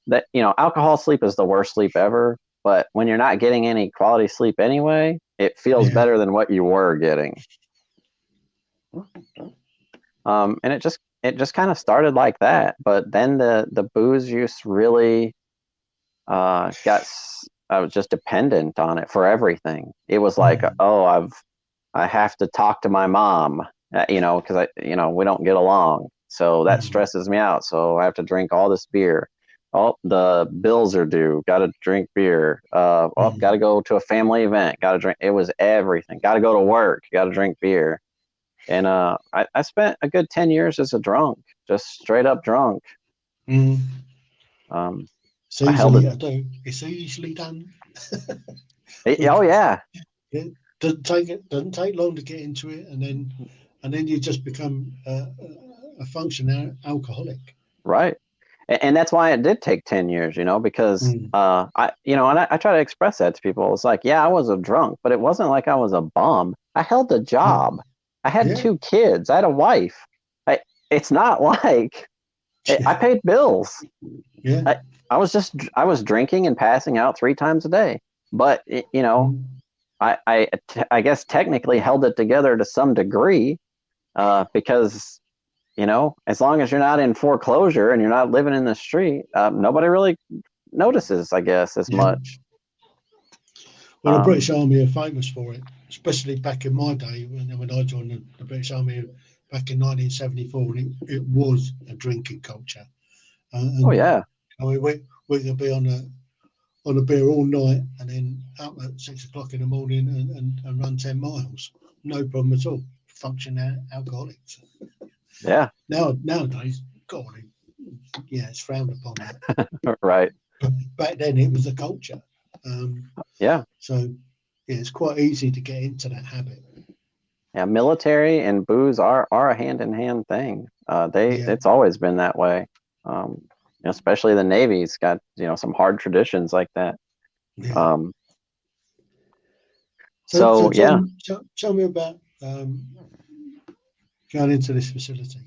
that you know, alcohol sleep is the worst sleep ever. But when you're not getting any quality sleep anyway, it feels yeah. better than what you were getting. And it just kind of started like that. But then the booze use really got just dependent on it for everything. It was like, oh, I have to talk to my mom, because we don't get along, so that stresses me out. So I have to drink all this beer. Oh, the bills are due. Got to drink beer. Got to go to a family event. Got to drink. It was everything. Got to go to work. Got to drink beer. And I spent a good 10 years as a drunk, just straight up drunk. It's I held easy it. to do. It's easily done. Oh yeah. It doesn't take long to get into it, and then you just become a functional alcoholic. Right. And that's why it did take 10 years, because I try to express that to people. It's like, yeah, I was a drunk, but it wasn't like I was a bum. I held a job. I had 2 kids. I had a wife. It's not like I paid bills. Yeah. I was drinking and passing out 3 times a day, but I guess technically held it together to some degree, because as long as you're not in foreclosure and you're not living in the street, nobody really notices, I guess, as much. Well, the British Army are famous for it, especially back in my day when I joined the British Army back in 1974, and it was a drinking culture. Oh yeah. We could be on a beer all night and then up at 6 o'clock in the morning and run 10 miles. No problem at all. Functioning alcoholics. Yeah. Nowadays, God, it's frowned upon. Right. But back then, it was a culture. Yeah. So, it's quite easy to get into that habit. Yeah, military and booze are a hand-in-hand thing. It's always been that way. Especially the Navy's got some hard traditions like that. Yeah. So tell me about going into this facility.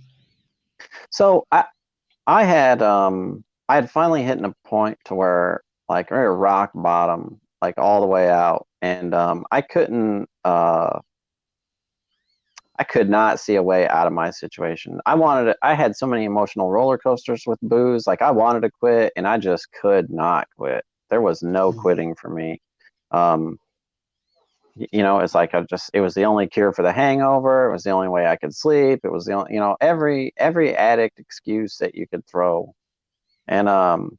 So I had finally hit a point to where like we were rock bottom, like all the way out, and I could not see a way out of my situation. I had so many emotional roller coasters with booze. Like I wanted to quit and I just could not quit. There was no quitting for me. It's like it was the only cure for the hangover. It was the only way I could sleep. It was the only, every addict excuse that you could throw. And on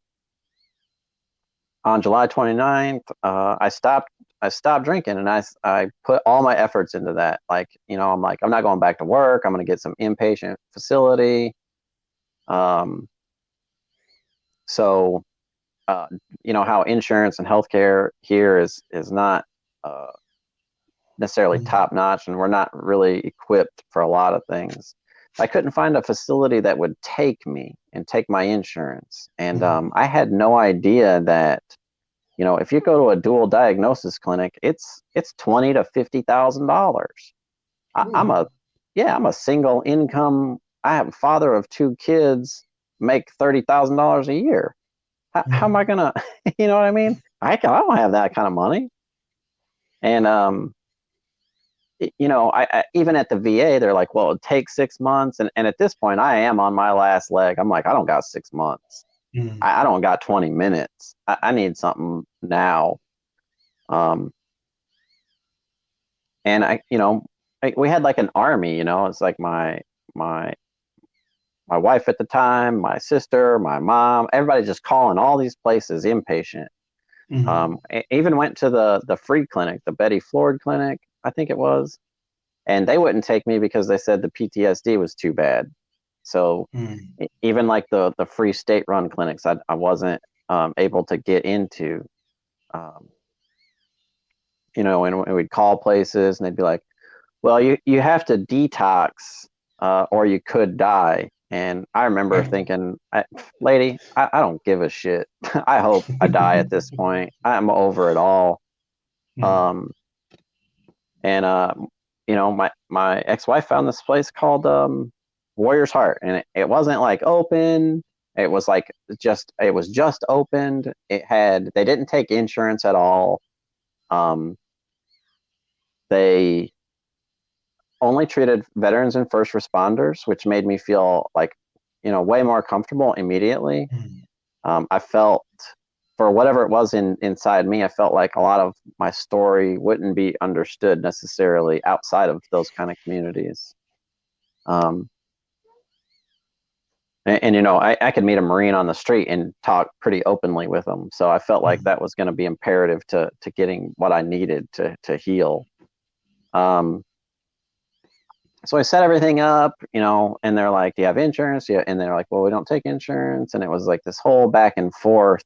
July 29th, I stopped drinking, and I put all my efforts into that. Like, I'm like, I'm not going back to work. I'm going to get some inpatient facility. So, how insurance and healthcare here is not necessarily top notch, and we're not really equipped for a lot of things. I couldn't find a facility that would take me and take my insurance. And I had no idea that, if you go to a dual diagnosis clinic, it's $20,000 to $50,000. I'm a single income. I have a father of 2 kids, make $30,000 a year. How am I gonna, you know what I mean? I don't have that kind of money. And I even at the VA, they're like, well, it takes 6 months. And at this point, I am on my last leg. I'm like, I don't got 6 months. I don't got 20 minutes. I need something now. And we had like an army, it's like my wife at the time, my sister, my mom, everybody just calling all these places inpatient. I even went to the free clinic, the Betty Ford clinic, I think it was. And they wouldn't take me because they said the PTSD was too bad. So even like the free state-run clinics, I wasn't able to get into. And we'd call places and they'd be like, well, you have to detox or you could die. And I remember thinking, lady, I don't give a shit. I hope I die at this point. I'm over it all. My ex-wife found this place called Warrior's Heart, and it wasn't like open. It was like it was just opened. They didn't take insurance at all. They only treated veterans and first responders, which made me feel like, way more comfortable immediately. I felt for whatever it was inside me, I felt like a lot of my story wouldn't be understood necessarily outside of those kind of communities. And you know, I could meet a Marine on the street and talk pretty openly with them. So I felt like that was going to be imperative to getting what I needed to heal. So I set everything up, you know, and they're like, "Do you have insurance?" Yeah, and they're like, "Well, we don't take insurance." And it was like this whole back and forth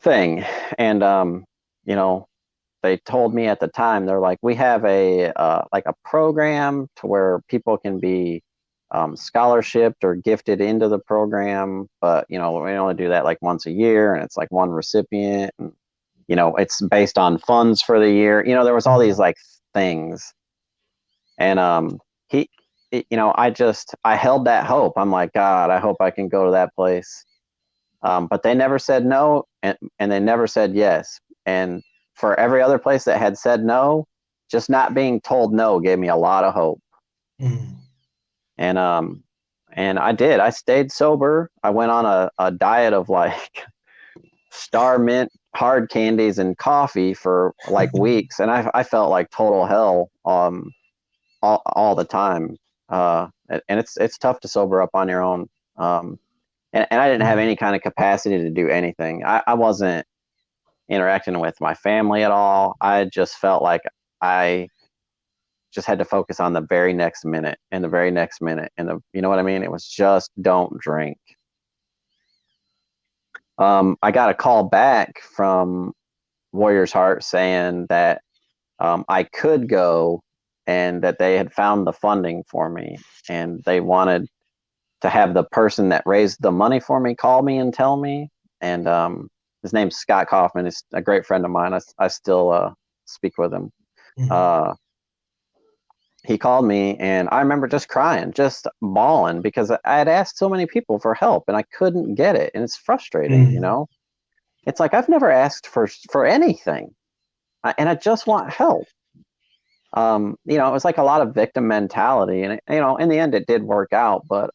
thing. And you know, they told me at the time, they're like, "We have a like a program to where people can be scholarshiped or gifted into the program, but you know, we only do that like once a year, and it's like one recipient, and you know, it's based on funds for the year." You know, there was all these like things, and he, you know, I held that hope. I'm like, God, I hope I can go to that place. But they never said no, and they never said yes. And for every other place that had said no, just not being told no gave me a lot of hope. And I did. I stayed sober. I went on a diet of like Star Mint hard candies and coffee for like weeks, and I felt like total hell all the time. And it's tough to sober up on your own. And I didn't have any kind of capacity to do anything. I wasn't interacting with my family at all. I just felt like I just had to focus on the very next minute and the very next minute. And you know what I mean? It was just don't drink. I got a call back from Warrior's Heart saying that I could go and that they had found the funding for me, and they wanted to have the person that raised the money for me call me and tell me. And his name's Scott Kaufman. He's a great friend of mine. I still speak with him. He called me, and I remember just crying, just bawling, because I had asked so many people for help and I couldn't get it. And it's frustrating, you know? It's like, I've never asked for anything, and I just want help. You know, it was like a lot of victim mentality, and you know, in the end it did work out, but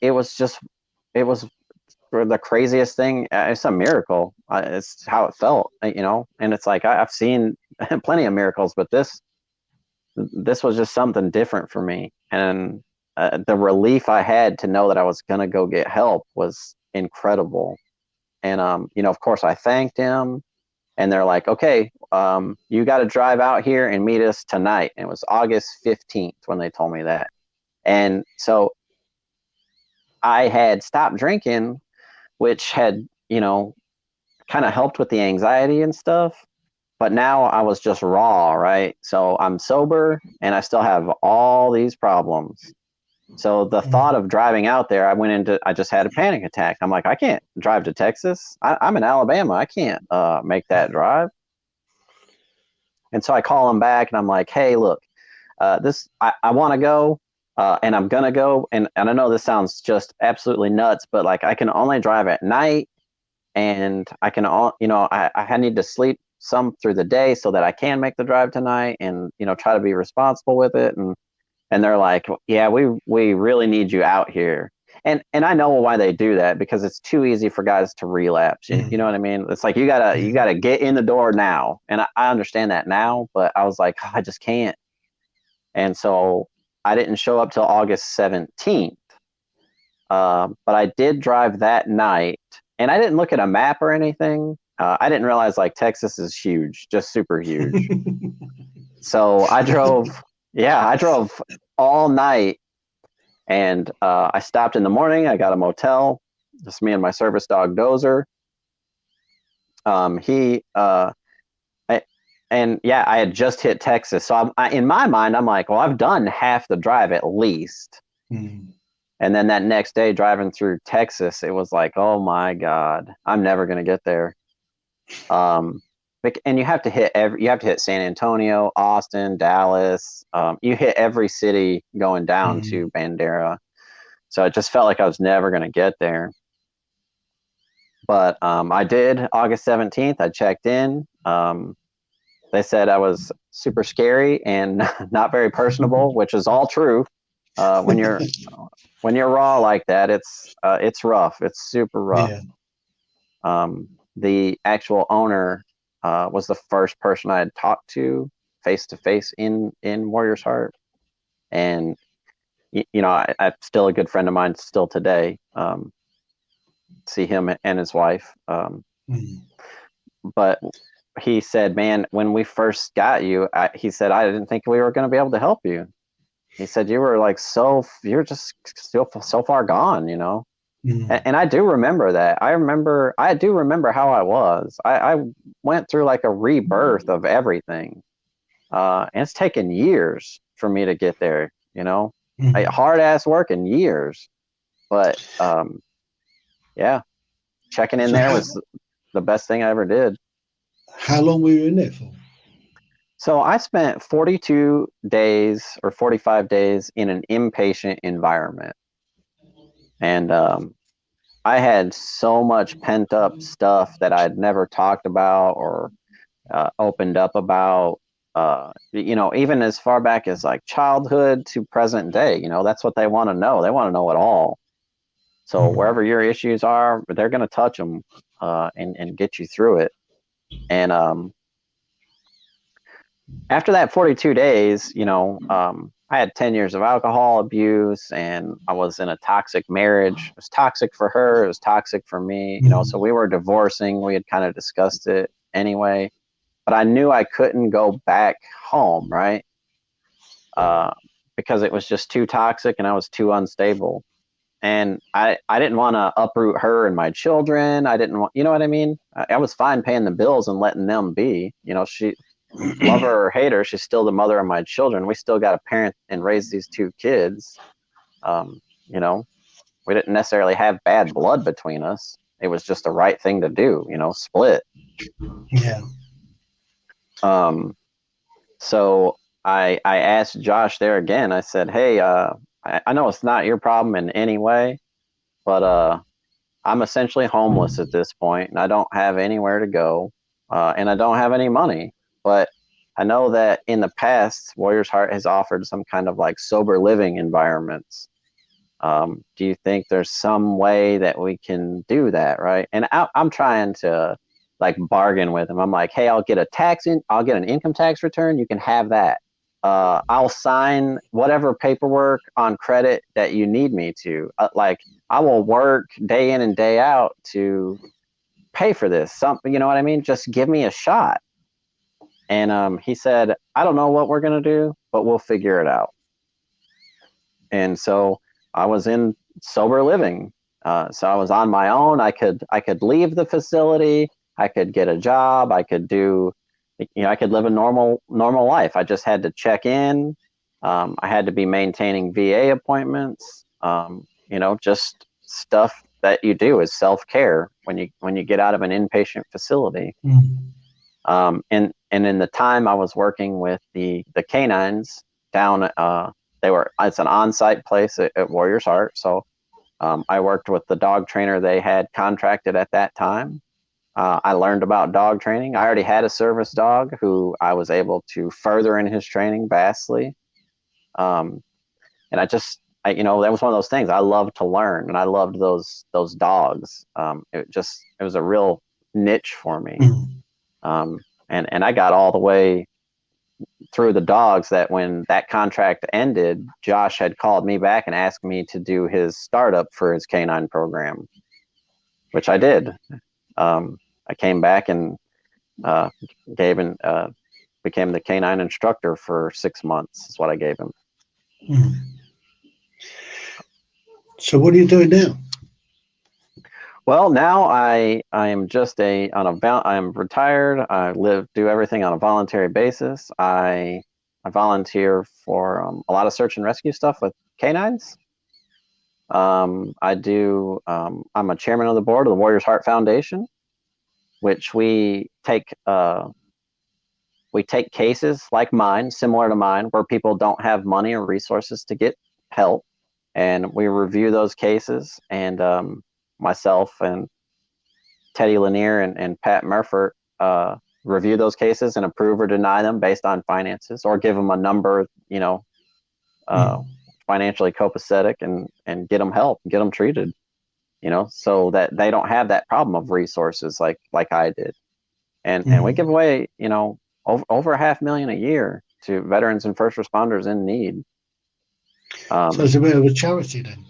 it was the craziest thing. It's a miracle. It's how it felt, you know. And it's like I've seen plenty of miracles, but this was just something different for me. And the relief I had to know that I was gonna go get help was incredible. And you know, of course, I thanked him. And they're like, "Okay, you got to drive out here and meet us tonight." And it was August 15th when they told me that. And so I had stopped drinking, which had, you know, kind of helped with the anxiety and stuff. But now I was just raw, right? So I'm sober and I still have all these problems. So the thought of driving out there, I just had a panic attack. I'm like, I can't drive to Texas. I'm in Alabama. I can't make that drive. And so I call him back and I'm like, "Hey, look, I want to go, and I'm going to go. And I know this sounds just absolutely nuts, but like I can only drive at night, and I can, you know, I need to sleep some through the day so that I can make the drive tonight and, you know, try to be responsible with it." And they're like, "Yeah, we really need you out here." And I know why they do that, because it's too easy for guys to relapse. You know what I mean? It's like you gotta get in the door now. And I understand that now, but I was like, I just can't. And so I didn't show up till August 17th. But I did drive that night, and I didn't look at a map or anything. I didn't realize like Texas is huge, just super huge. So I drove all night, and I stopped in the morning. I got a motel, just me and my service dog Dozer. I had just hit Texas, so in my mind, I'm like, well, I've done half the drive at least. And then that next day, driving through Texas, it was like, oh my God, I'm never gonna get there. And you have to hit San Antonio, Austin, Dallas. You hit every city going down to Bandera. So it just felt like I was never going to get there. But I did. August 17th, I checked in. They said I was super scary and not very personable, which is all true. When you're raw like that, it's rough. It's super rough. The actual owner was the first person I had talked to face in Warrior's Heart, and I'm still a good friend of mine still today. See him and his wife, but he said, "Man, when we first got you, he said I didn't think we were going to be able to help you." He said you were like you're just still so far gone, And I do remember that. I do remember how I was. I went through like a rebirth of everything. And it's taken years for me to get there, hard ass work and years. But yeah, checking in So there was the best thing I ever did. how long were you in there for? So I spent 42 days or 45 days in an inpatient environment. And I had so much pent up stuff that I'd never talked about or opened up about, even as far back as like childhood to present day. That's what they want to know. They want to know it all. So wherever your issues are, they're going to touch them and get you through it. And after that 42 days, I had 10 years of alcohol abuse, and I was in a toxic marriage. It was toxic for her. It was toxic for me. So we were divorcing. We had kind of discussed it anyway, but I knew I couldn't go back home, right? Because it was just too toxic and I was too unstable. And I didn't want to uproot her and my children. I didn't want, you know what I mean? I was fine paying the bills and letting them be. She, love her or hate her, she's still the mother of my children. We still got to parent and raise these two kids. We didn't necessarily have bad blood between us. It was just the right thing to do, split. Yeah. So I asked Josh there again. I said, "Hey, I know it's not your problem in any way, but I'm essentially homeless at this point, and I don't have anywhere to go, and I don't have any money. But I know that in the past, Warrior's Heart has offered some kind of like sober living environments. Do you think there's some way that we can do that, right?" And I'm trying to like bargain with him. I'm like, "Hey, I'll get an income tax return. You can have that. I'll sign whatever paperwork on credit that you need me to. Like, I will work day in and day out to pay for this. Something, you know what I mean? Just give me a shot." And he said, "I don't know what we're gonna do, but we'll figure it out." And so I was in sober living. So I was on my own. I could leave the facility. I could get a job. I could I could live a normal life. I just had to check in. I had to be maintaining VA appointments. Just stuff that you do is self-care when you get out of an inpatient facility. And in the time I was working with the canines down, it's an on-site place at Warrior's Heart. So I worked with the dog trainer they had contracted at that time. I learned about dog training. I already had a service dog who I was able to further in his training vastly. And that was one of those things I loved to learn, and I loved those dogs. It was a real niche for me. And I got all the way through the dogs that when that contract ended, Josh had called me back and asked me to do his startup for his canine program, which I did. I came back and became the canine instructor for 6 months. Is what I gave him. So what are you doing now? Well, now I am just I'm retired. I do everything on a voluntary basis. I volunteer for a lot of search and rescue stuff with canines. I'm a chairman of the board of the Warrior's Heart Foundation, which we take cases like mine, similar to mine, where people don't have money or resources to get help, and we review those cases. And myself and Teddy Lanier and Pat Murphy review those cases and approve or deny them based on finances, or give them a number, financially copacetic, and get them help, get them treated. so that they don't have that problem of resources like I did. And we give away, over $500,000 a year to veterans and first responders in need. So it's a bit of a charity then.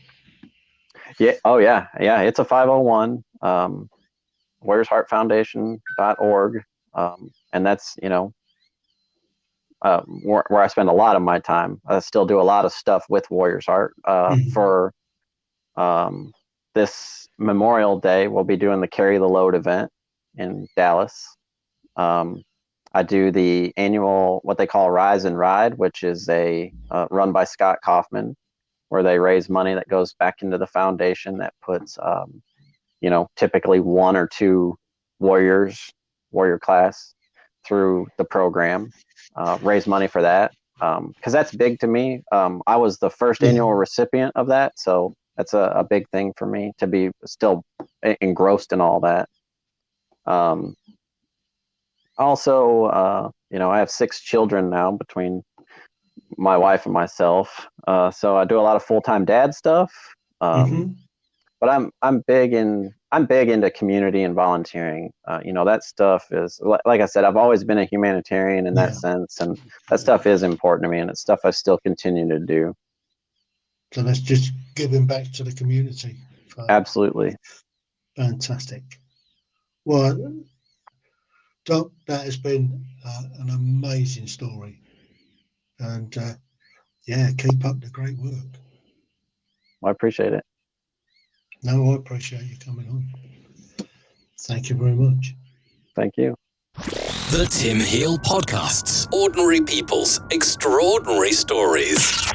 Yeah. Oh yeah. Yeah. It's a 501, warriorsheartfoundation.org. And that's, where I spend a lot of my time. I still do a lot of stuff with Warriors Heart. For this Memorial Day, we'll be doing the Carry the Load event in Dallas. I do the annual, what they call Rise and Ride, which is a run by Scott Kaufman, where they raise money that goes back into the foundation that puts, typically 1 or 2 warrior class through the program, raise money for that. Because that's big to me. I was the first annual recipient of that, so that's a big thing for me to be still engrossed in all that. Also, I have 6 children now between my wife and myself. So I do a lot of full-time dad stuff. But I'm big into community and volunteering. That stuff is, like I said, I've always been a humanitarian in that sense, and that stuff is important to me, and it's stuff I still continue to do. So that's just giving back to the community. Absolutely. Fantastic. Well, Doc, that has been an amazing story. And keep up the great work. Well, I appreciate it. No, I appreciate you coming on. Thank you very much. Thank you. The Tim Heale Podcasts. Ordinary people's extraordinary stories.